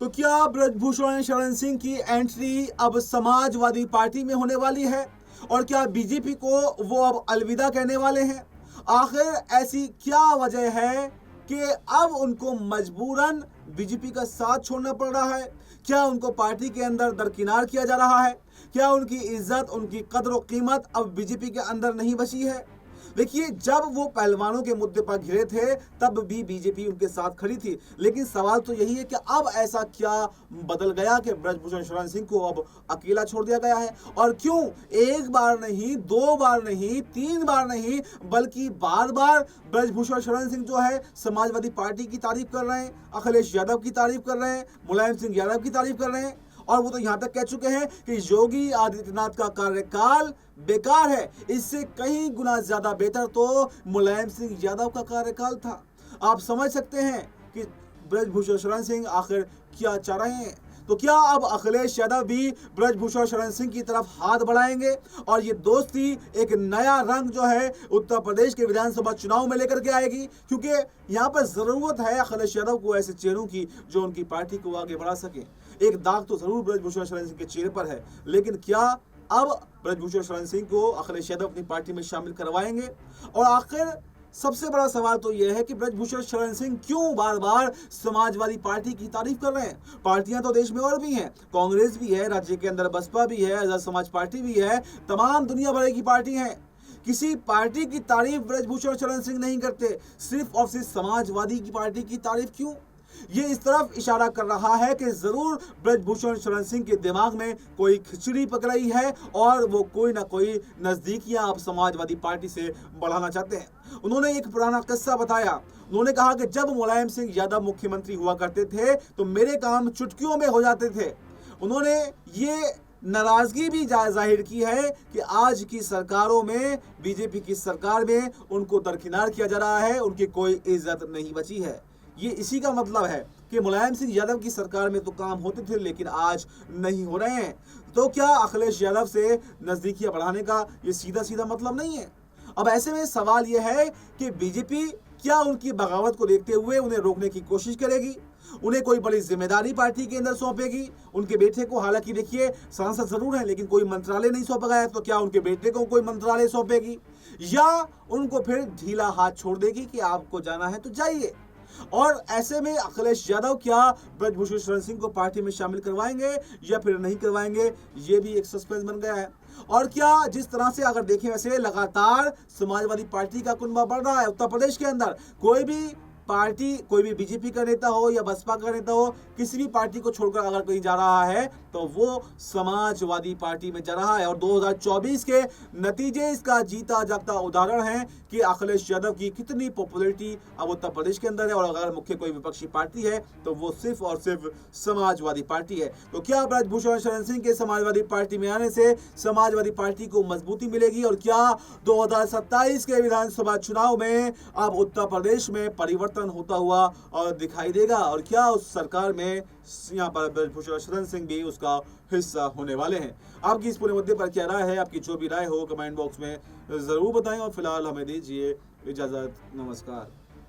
तो क्या ब्रजभूषण शरण सिंह की एंट्री अब समाजवादी पार्टी में होने वाली है? और क्या बीजेपी को वो अब अलविदा कहने वाले हैं? आखिर ऐसी क्या वजह है कि अब उनको मजबूरन बीजेपी का साथ छोड़ना पड़ रहा है? क्या उनको पार्टी के अंदर दरकिनार किया जा रहा है? क्या उनकी इज्जत, उनकी कद्र और कीमत अब बीजेपी के अंदर नहीं बची है? देखिए, जब वो पहलवानों के मुद्दे पर घिरे थे तब भी बीजेपी उनके साथ खड़ी थी, लेकिन सवाल तो यही है कि अब ऐसा क्या बदल गया कि ब्रजभूषण शरण सिंह को अब अकेला छोड़ दिया गया है? और क्यों एक बार नहीं, दो बार नहीं, तीन बार नहीं, बल्कि बार बार ब्रजभूषण शरण सिंह जो है समाजवादी पार्टी की तारीफ कर रहे हैं, अखिलेश यादव की तारीफ कर रहे हैं, मुलायम सिंह यादव की तारीफ कर रहे हैं, और वो तो यहां तक कह चुके हैं कि योगी आदित्यनाथ का कार्यकाल बेकार है। इससे कहीं गुना ज्यादा बेहतर तो मुलायम सिंह यादव का कार्यकाल था। आप समझ सकते हैं कि ब्रजभूषण शरण सिंह आखिर क्या चाह रहे हैं। तो क्या अब अखिलेश यादव भी ब्रजभूषण शरण सिंह की तरफ हाथ बढ़ाएंगे और ये दोस्ती एक नया रंग जो है उत्तर प्रदेश के विधानसभा चुनाव में लेकर के आएगी? क्योंकि यहाँ पर जरूरत है अखिलेश यादव को ऐसे चेहरों की जो उनकी पार्टी को आगे बढ़ा सके। एक दाग तो जरूर ब्रजभूषण शरण सिंह के चेहरे पर है, लेकिन क्या अब ब्रजभूषण शरण सिंह को अखिलेश यादव अपनी पार्टी में शामिल करवाएंगे? और आखिर सबसे बड़ा सवाल तो यह है कि ब्रजभूषण शरण सिंह क्यों बार बार समाजवादी पार्टी की तारीफ कर रहे हैं? पार्टियां तो देश में और भी हैं, कांग्रेस भी है, राज्य के अंदर बसपा भी है, आजाद समाज पार्टी भी है, तमाम दुनिया भर की पार्टी हैं। किसी पार्टी की तारीफ ब्रजभूषण शरण सिंह नहीं करते, सिर्फ और सिर्फ समाजवादी की पार्टी की तारीफ क्यों? ये इस तरफ इशारा कर रहा है कि जरूर ब्रजभूषण शरण सिंह के दिमाग में कोई खिचड़ी पक रही है और वो कोई ना कोई नजदीकियां आप समाजवादी पार्टी से बढ़ाना चाहते हैं। उन्होंने एक पुराना किस्सा बताया। उन्होंने कहा कि जब मुलायम सिंह यादव मुख्यमंत्री हुआ करते थे तो मेरे काम चुटकियों में हो जाते थे। उन्होंने ये नाराजगी भी जाहिर की है कि आज की सरकारों में, बीजेपी की सरकार में उनको दरकिनार किया जा रहा है, उनकी कोई इज्जत नहीं बची है। ये इसी का मतलब है कि मुलायम सिंह यादव की सरकार में तो काम होते थे लेकिन आज नहीं हो रहे हैं। तो क्या अखिलेश यादव से नजदीकियां बढ़ाने का ये सीधा सीधा मतलब नहीं है? अब ऐसे में सवाल यह है कि बीजेपी क्या उनकी बगावत को देखते हुए उन्हें रोकने की कोशिश करेगी? उन्हें कोई बड़ी जिम्मेदारी पार्टी के अंदर सौंपेगी? उनके बेटे को, हालांकि देखिए सांसद जरूर है लेकिन कोई मंत्रालय नहीं सौंपा गया है, तो क्या उनके बेटे को कोई मंत्रालय सौंपेगी या उनको फिर ढीला हाथ छोड़ देगी कि आपको जाना है तो जाइए? और ऐसे में अखिलेश यादव क्या ब्रजभूषण शरण सिंह को पार्टी में शामिल करवाएंगे या फिर नहीं करवाएंगे, ये भी एक सस्पेंस बन गया है। और क्या जिस तरह से अगर देखें वैसे लगातार समाजवादी पार्टी का कुनबा बढ़ रहा है उत्तर प्रदेश के अंदर, कोई भी पार्टी, कोई भी बीजेपी का नेता हो या बसपा का नेता हो, किसी भी पार्टी को छोड़कर अगर कहीं जा रहा है तो वो समाजवादी पार्टी में जा रहा है। और 2024 के नतीजे इसका जीता जागता उदाहरण है कि अखिलेश यादव की कितनी पॉपुलैरिटी अब उत्तर प्रदेश के अंदर है। और अगर मुख्य कोई विपक्षी पार्टी है तो वो सिर्फ और सिर्फ समाजवादी पार्टी है। तो क्या ब्रजभूषण शरण सिंह के समाजवादी पार्टी में आने से समाजवादी पार्टी को मजबूती मिलेगी? और क्या 2027 के विधानसभा चुनाव में अब उत्तर प्रदेश में परिवर्तन होता हुआ और दिखाई देगा? और क्या उस सरकार में यहाँ पर ब्रजभूषण शरण सिंह भी उसका हिस्सा होने वाले हैं? आपकी इस पूरे मुद्दे पर क्या राय है? आपकी जो भी राय हो कमेंट बॉक्स में जरूर बताएं। और फिलहाल हमें दीजिए इजाजत। नमस्कार।